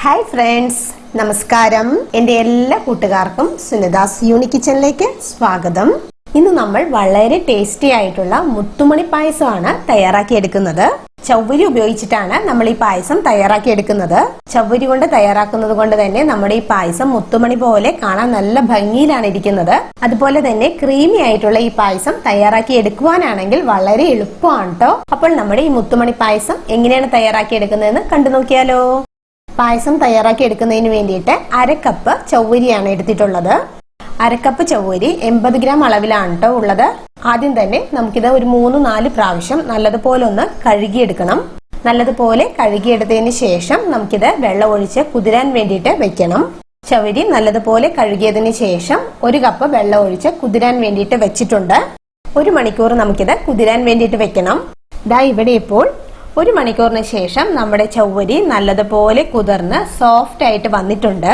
Hi friends, നമസ്കാരം. എൻ്റെ എല്ലാ കൂട്ടുകാർക്കും സുനിതാസ് യൂണിക് കിച്ചണിലേക്ക് സ്വാഗതം. ഇന്ന് നമ്മൾ വളരെ ടേസ്റ്റി ആയിട്ടുള്ള മുത്തുമണി പായസമാണ് തയ്യാറാക്കിയെടുക്കുന്നത്. ചവ്വരി ഉപയോഗിച്ചിട്ടാണ് നമ്മൾ ഈ പായസം തയ്യാറാക്കിയെടുക്കുന്നത്. ചവ്വരി കൊണ്ട് തയ്യാറാക്കുന്നത് കൊണ്ട് തന്നെ നമ്മുടെ ഈ പായസം മുത്തുമണി പോലെ കാണാൻ നല്ല ഭംഗിയിലാണ് ഇരിക്കുന്നത്. അതുപോലെ തന്നെ ക്രീമി ആയിട്ടുള്ള ഈ പായസം തയ്യാറാക്കി എടുക്കുവാനാണെങ്കിൽ വളരെ എളുപ്പമാണ് കേട്ടോ. അപ്പോൾ നമ്മുടെ ഈ മുത്തുമണി പായസം എങ്ങനെയാണ് തയ്യാറാക്കിയെടുക്കുന്നതെന്ന് കണ്ടു നോക്കിയാലോ. പായസം തയ്യാറാക്കി എടുക്കുന്നതിന് വേണ്ടിയിട്ട് 1/2 കപ്പ് ചവ്വരിയാണ് എടുത്തിട്ടുള്ളത്. 1/2 കപ്പ് ചവ്വരി 80 ഗ്രാം അളവിലാണ് കേട്ടോ ഉള്ളത്. ആദ്യം തന്നെ നമുക്കിത് ഒരു 3-4 പ്രാവശ്യം നല്ലതുപോലെ ഒന്ന് കഴുകിയെടുക്കണം. നല്ലതുപോലെ കഴുകിയെടുത്തതിന് ശേഷം നമുക്കിത് വെള്ളം ഒഴിച്ച് കുതിരാൻ വേണ്ടിയിട്ട് വെക്കണം. ചവ്വരി നല്ലതുപോലെ കഴുകിയതിന് ശേഷം 1 കപ്പ് വെള്ളം ഒഴിച്ച് കുതിരാൻ വേണ്ടിയിട്ട് വെച്ചിട്ടുണ്ട്. 1 മണിക്കൂർ നമുക്കിത് കുതിരാൻ വേണ്ടിയിട്ട് വെക്കണം. ദാ ഇവിടെ ഇപ്പോൾ 1 മണിക്കൂറിന് ശേഷം നമ്മുടെ ചവ്വരി നല്ലതുപോലെ കുതിർന്ന് സോഫ്റ്റ് ആയിട്ട് വന്നിട്ടുണ്ട്.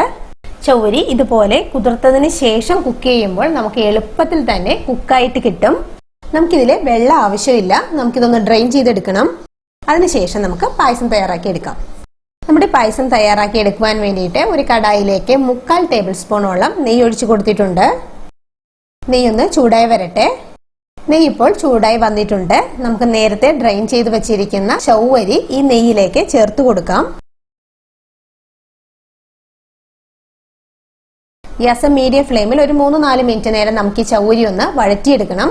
ചവ്വരി ഇതുപോലെ കുതിർത്തതിന് ശേഷം കുക്ക് ചെയ്യുമ്പോൾ നമുക്ക് എളുപ്പത്തിൽ തന്നെ കുക്കായിട്ട് കിട്ടും. നമുക്കിതിൽ വെള്ളം ആവശ്യമില്ല. നമുക്കിതൊന്ന് ഡ്രെയിൻ ചെയ്തെടുക്കണം. അതിനുശേഷം നമുക്ക് പായസം തയ്യാറാക്കി എടുക്കാം. നമ്മുടെ പായസം തയ്യാറാക്കി എടുക്കുവാൻ വേണ്ടിയിട്ട് ഒരു കടായിലേക്ക് 3/4 ടേബിൾ സ്പൂണോളം നെയ്യ് ഒഴിച്ചു കൊടുത്തിട്ടുണ്ട്. നെയ്യൊന്ന് ചൂടായി വരട്ടെ. നെയ്യ് ഇപ്പോൾ ചൂടായി വന്നിട്ടുണ്ട്. നമുക്ക് നേരത്തെ ഡ്രെയിൻ ചെയ്ത് വെച്ചിരിക്കുന്ന ചവ്വരി ഈ നെയ്യിലേക്ക് ചേർത്ത് കൊടുക്കാം. ഗ്യാസ് മീഡിയം ഫ്ലെയിമിൽ ഒരു 3-4 മിനിറ്റ് നേരം നമുക്ക് ഈ ചവ്വരി ഒന്ന് വഴറ്റിയെടുക്കണം.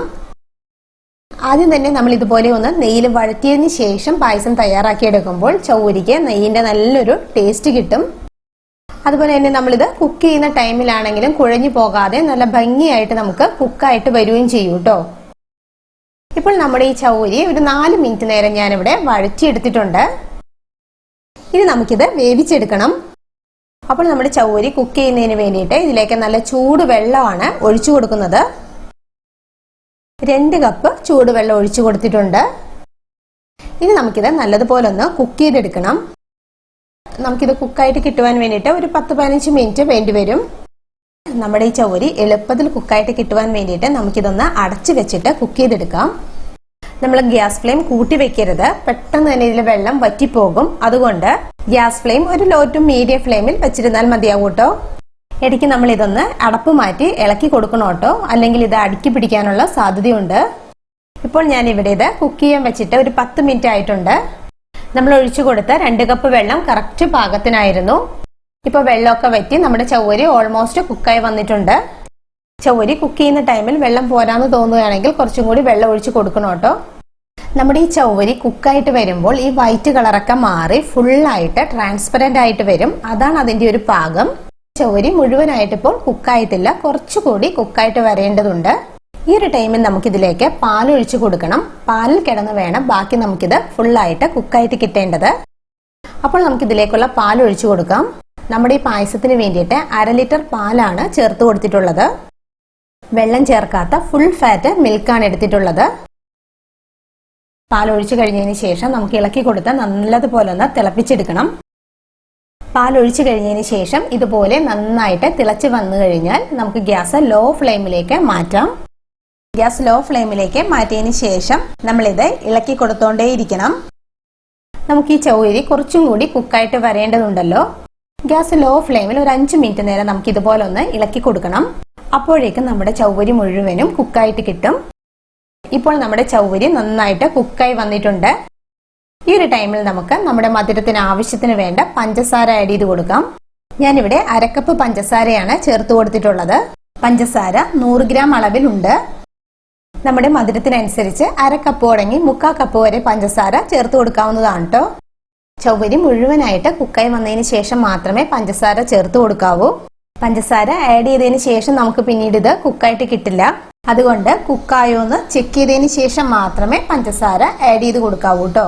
ആദ്യം തന്നെ നമ്മൾ ഇതുപോലെ ഒന്ന് നെയ്യിൽ വഴറ്റിയതിന് ശേഷം പായസം തയ്യാറാക്കി എടുക്കുമ്പോൾ ചവ്വരിക്ക് നെയ്യിന്റെ നല്ലൊരു ടേസ്റ്റ് കിട്ടും. അതുപോലെ തന്നെ നമ്മളിത് കുക്ക് ചെയ്യുന്ന ടൈമിലാണെങ്കിലും കുഴഞ്ഞു പോകാതെ നല്ല ഭംഗിയായിട്ട് നമുക്ക് കുക്കായിട്ട് വരികയും ചെയ്യും കേട്ടോ. ഇപ്പോൾ നമ്മുടെ ഈ ചവ്വരി ഒരു 4 മിനിറ്റ് നേരം ഞാനിവിടെ വഴറ്റിയെടുത്തിട്ടുണ്ട്. ഇനി നമുക്കിത് വേവിച്ചെടുക്കണം. അപ്പോൾ നമ്മുടെ ചവ്വരി കുക്ക് ചെയ്യുന്നതിന് വേണ്ടിയിട്ട് ഇതിലേക്ക് നല്ല ചൂട് വെള്ളമാണ് ഒഴിച്ചു കൊടുക്കുന്നത്. 2 കപ്പ് ചൂടുവെള്ളം ഒഴിച്ചു കൊടുത്തിട്ടുണ്ട്. ഇനി നമുക്കിത് നല്ലതുപോലെ ഒന്ന് കുക്ക് ചെയ്തെടുക്കണം. നമുക്കിത് കുക്കായിട്ട് കിട്ടുവാൻ വേണ്ടിയിട്ട് ഒരു 10-15 മിനിറ്റ് വേണ്ടി വരും. നമ്മുടെ ഈ ചവ്വരി എളുപ്പത്തിൽ കുക്കായിട്ട് കിട്ടുവാൻ വേണ്ടിയിട്ട് നമുക്കിതൊന്ന് അടച്ചു വെച്ചിട്ട് കുക്ക് ചെയ്തെടുക്കാം. നമ്മൾ ഗ്യാസ് ഫ്ലെയിം കൂട്ടി വെക്കരുത്. പെട്ടെന്ന് തന്നെ ഇതിൽ വെള്ളം വറ്റിപ്പോകും. അതുകൊണ്ട് ഗ്യാസ് ഫ്ലെയിം ഒരു ലോ ടു മീഡിയം ഫ്ലെയിമിൽ വെച്ചിരുന്നാൽ മതിയാവും കേട്ടോ. ഇടയ്ക്ക് നമ്മൾ ഇതൊന്ന് അടപ്പ് മാറ്റി ഇളക്കി കൊടുക്കണം കേട്ടോ, അല്ലെങ്കിൽ ഇത് അടുക്കി പിടിക്കാനുള്ള സാധ്യതയുണ്ട്. ഇപ്പോൾ ഞാൻ ഇവിടെ ഇത് കുക്ക് ചെയ്യാൻ വെച്ചിട്ട് ഒരു 10 മിനിറ്റ് ആയിട്ടുണ്ട്. നമ്മൾ ഒഴിച്ചു കൊടുത്ത 2 കപ്പ് വെള്ളം കറക്റ്റ് പാകത്തിനായിരുന്നു. ഇപ്പൊ വെള്ളമൊക്കെ വറ്റി നമ്മുടെ ചവ്വരി ഓൾമോസ്റ്റ് കുക്കായി വന്നിട്ടുണ്ട്. ചവ്വരി കുക്ക് ചെയ്യുന്ന ടൈമിൽ വെള്ളം പോരാന്ന് തോന്നുകയാണെങ്കിൽ കുറച്ചും കൂടി വെള്ളം ഒഴിച്ച് കൊടുക്കണം കേട്ടോ. നമ്മുടെ ഈ ചവ്വരി കുക്കായിട്ട് വരുമ്പോൾ ഈ വൈറ്റ് കളറൊക്കെ മാറി ഫുള്ളായിട്ട് ട്രാൻസ്പെറന്റ് ആയിട്ട് വരും. അതാണ് അതിന്റെ ഒരു പാകം. ചവ്വരി മുഴുവനായിട്ട് ഇപ്പോൾ കുക്കായിട്ടില്ല, കുറച്ചുകൂടി കുക്കായിട്ട് വരേണ്ടതുണ്ട്. ഈ ഒരു ടൈമിൽ നമുക്കിതിലേക്ക് പാലൊഴിച്ച് കൊടുക്കണം. പാലിൽ കിടന്ന് വേണം ബാക്കി നമുക്കിത് ഫുള്ളായിട്ട് കുക്കായിട്ട് കിട്ടേണ്ടത്. അപ്പോൾ നമുക്കിതിലേക്കുള്ള പാൽ ഒഴിച്ചു കൊടുക്കാം. നമ്മുടെ ഈ പായസത്തിന് വേണ്ടിയിട്ട് 1/2 ലിറ്റർ പാലാണ് ചേർത്ത് കൊടുത്തിട്ടുള്ളത്. വെള്ളം ചേർക്കാത്ത ഫുൾ ഫാറ്റ് മിൽക്കാണ് എടുത്തിട്ടുള്ളത്. പാൽ ഒഴിച്ചു കഴിഞ്ഞതിന് ശേഷം നമുക്ക് ഇളക്കി കൊടുത്ത് നല്ലതുപോലെ ഒന്ന് തിളപ്പിച്ചെടുക്കണം. പാൽ ഒഴിച്ചു കഴിഞ്ഞതിന് ശേഷം ഇതുപോലെ നന്നായിട്ട് തിളച്ച് വന്നു കഴിഞ്ഞാൽ നമുക്ക് ഗ്യാസ് ലോ ഫ്ലെയിമിലേക്ക് മാറ്റാം. ഗ്യാസ് ലോ ഫ്ലെയിമിലേക്ക് മാറ്റിയതിന് ശേഷം നമ്മളിത് ഇളക്കി കൊടുത്തോണ്ടേയിരിക്കണം. നമുക്ക് ഈ ചവ്വരി കുറച്ചും കൂടി കുക്കായിട്ട് വരേണ്ടതുണ്ടല്ലോ. ഗ്യാസ് ലോ ഫ്ലെയിമിൽ ഒരു 5 മിനിറ്റ് നേരം നമുക്ക് ഇതുപോലെ ഒന്ന് ഇളക്കി കൊടുക്കണം. അപ്പോഴേക്കും നമ്മുടെ ചവ്വരി മുഴുവനും കുക്കായിട്ട് കിട്ടും. ഇപ്പോൾ നമ്മുടെ ചവ്വരി നന്നായിട്ട് കുക്കായി വന്നിട്ടുണ്ട്. ഈ ഒരു ടൈമിൽ നമുക്ക് നമ്മുടെ മധുരത്തിന് ആവശ്യത്തിന് വേണ്ട പഞ്ചസാര ആഡ് ചെയ്ത് കൊടുക്കാം. ഞാനിവിടെ 1/2 കപ്പ് പഞ്ചസാരയാണ് ചേർത്ത് കൊടുത്തിട്ടുള്ളത്. പഞ്ചസാര 100 ഗ്രാം അളവിലുണ്ട്. നമ്മുടെ മധുരത്തിനനുസരിച്ച് 1/2 കപ്പ് തുടങ്ങി 3/4 കപ്പ് വരെ പഞ്ചസാര ചേർത്ത് കൊടുക്കാവുന്നതാണ് കേട്ടോ. ചവ്വരി മുഴുവനായിട്ട് കുക്കായി വന്നതിന് ശേഷം മാത്രമേ പഞ്ചസാര ചേർത്ത് കൊടുക്കാവൂ. പഞ്ചസാര ആഡ് ചെയ്തതിന് ശേഷം നമുക്ക് പിന്നീട് ഇത് കുക്കായിട്ട് കിട്ടില്ല. അതുകൊണ്ട് കുക്കായോന്ന് ചെക്ക് ചെയ്തതിന് ശേഷം മാത്രമേ പഞ്ചസാര ആഡ് ചെയ്ത് കൊടുക്കാവൂ കേട്ടോ.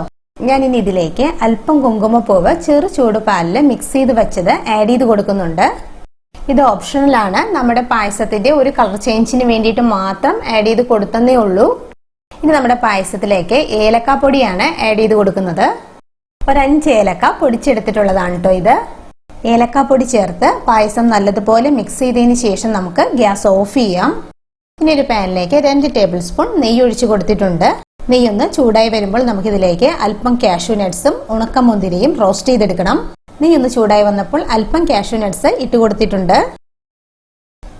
ഞാൻ ഇനി ഇതിലേക്ക് അല്പം കുങ്കുമപ്പൂവ് ചെറു ചൂട് പാലിൽ മിക്സ് ചെയ്ത് വെച്ചത് ആഡ് ചെയ്ത് കൊടുക്കുന്നുണ്ട്. ഇത് ഓപ്ഷണലാണ്. നമ്മുടെ പായസത്തിന്റെ ഒരു കളർ ചേഞ്ചിന് വേണ്ടിയിട്ട് മാത്രം ആഡ് ചെയ്ത് കൊടുത്തന്നേ ഉള്ളൂ. ഇനി നമ്മുടെ പായസത്തിലേക്ക് ഏലക്കാപ്പൊടിയാണ് ആഡ് ചെയ്ത് കൊടുക്കുന്നത്. ഒരു 5 ഏലക്ക പൊടിച്ചെടുത്തിട്ടുള്ളതാണ് കേട്ടോ ഇത്. ഏലക്കാപ്പൊടി ചേർത്ത് പായസം നല്ലതുപോലെ മിക്സ് ചെയ്തതിന് ശേഷം നമുക്ക് ഗ്യാസ് ഓഫ് ചെയ്യാം. ഇനി ഒരു പാനിലേക്ക് 2 ടേബിൾ സ്പൂൺ നെയ്യ് ഒഴിച്ചു കൊടുത്തിട്ടുണ്ട്. നെയ്യൊന്ന് ചൂടായി വരുമ്പോൾ നമുക്കിതിലേക്ക് അല്പം കാഷ്യൂ നട്ട്സും ഉണക്കമുന്തിരിയും റോസ്റ്റ് ചെയ്തെടുക്കണം. നെയ്യൊന്ന് ചൂടായി വന്നപ്പോൾ അല്പം കാഷ്യൂ നട്ട്സ് ഇട്ട് കൊടുത്തിട്ടുണ്ട്.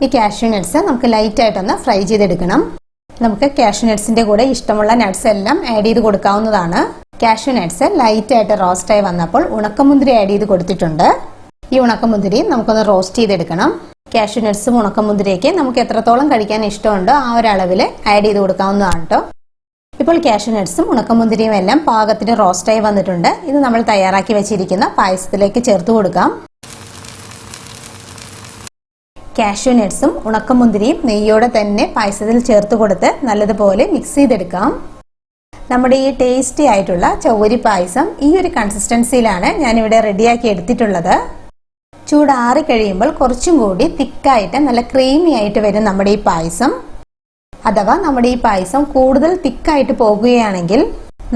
ഈ കാഷ്യൂ നട്ട്സ് നമുക്ക് ലൈറ്റ് ആയിട്ടൊന്ന് ഫ്രൈ ചെയ്തെടുക്കണം. നമുക്ക് കാഷ്യൂ നട്ട്സിന്റെ കൂടെ ഇഷ്ടമുള്ള നട്ട്സ് എല്ലാം ആഡ് ചെയ്ത് കൊടുക്കാവുന്നതാണ്. കാഷ്യൂ നട്ട്സ് ലൈറ്റ് ആയിട്ട് റോസ്റ്റായി വന്നപ്പോൾ ഉണക്കമുന്തിരി ആഡ് ചെയ്ത് കൊടുത്തിട്ടുണ്ട്. ഈ ഉണക്കമുന്തിരി നമുക്കൊന്ന് റോസ്റ്റ് ചെയ്തെടുക്കണം. കാഷ്യൂ നട്ട്സും ഉണക്കമുന്തിരിയൊക്കെ നമുക്ക് എത്രത്തോളം കഴിക്കാൻ ഇഷ്ടമുണ്ടോ ആ ഒരു അളവിൽ ആഡ് ചെയ്ത് കൊടുക്കാവുന്നതാണ് കേട്ടോ. ഇപ്പോൾ കാഷ്യൂ നട്ട്സും ഉണക്കമുന്തിരിയും എല്ലാം പാകത്തിന് റോസ്റ്റായി വന്നിട്ടുണ്ട്. ഇത് നമ്മൾ തയ്യാറാക്കി വെച്ചിരിക്കുന്ന പായസത്തിലേക്ക് ചേർത്ത് കൊടുക്കാം. കാഷ്യൂ നട്ട്സും ഉണക്കമുന്തിരിയും നെയ്യോടെ തന്നെ പായസത്തിൽ ചേർത്ത് കൊടുത്ത് നല്ലതുപോലെ മിക്സ് ചെയ്തെടുക്കാം. നമ്മുടെ ഈ ടേസ്റ്റി ആയിട്ടുള്ള ചവ്വരി പായസം ഈ ഒരു കൺസിസ്റ്റൻസിയിലാണ് ഞാനിവിടെ റെഡിയാക്കി എടുത്തിട്ടുള്ളത്. ചൂടാറി കഴിയുമ്പോൾ കുറച്ചും കൂടി തിക്കായിട്ട് നല്ല ക്രീമി ആയിട്ട് വരും നമ്മുടെ ഈ പായസം. അഥവാ നമ്മുടെ ഈ പായസം കൂടുതൽ തിക്കായിട്ട് പോകുകയാണെങ്കിൽ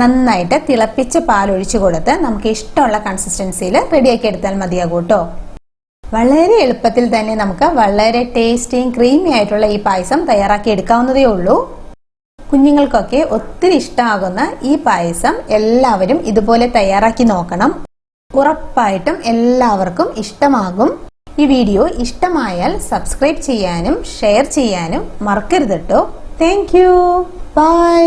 നന്നായിട്ട് തിളപ്പിച്ച പാൽ ഒഴിച്ചു കൊടുത്ത് നമുക്ക് ഇഷ്ടമുള്ള കൺസിസ്റ്റൻസിയിൽ റെഡിയാക്കി എടുത്താൽ മതിയാകും കേട്ടോ. വളരെ എളുപ്പത്തിൽ തന്നെ നമുക്ക് വളരെ ടേസ്റ്റിയും ക്രീമി ആയിട്ടുള്ള ഈ പായസം തയ്യാറാക്കി എടുക്കാവുന്നതേ ഉള്ളൂ. കുഞ്ഞുങ്ങൾക്കൊക്കെ ഒത്തിരി ഇഷ്ടമാകുന്ന ഈ പായസം എല്ലാവരും ഇതുപോലെ തയ്യാറാക്കി നോക്കണം. ഉറപ്പായിട്ടും എല്ലാവർക്കും ഇഷ്ടമാകും. ഈ വീഡിയോ ഇഷ്ടമായാൽ സബ്സ്ക്രൈബ് ചെയ്യാനും ഷെയർ ചെയ്യാനും മറക്കരുത് കേട്ടോ. Thank you. ബൈ.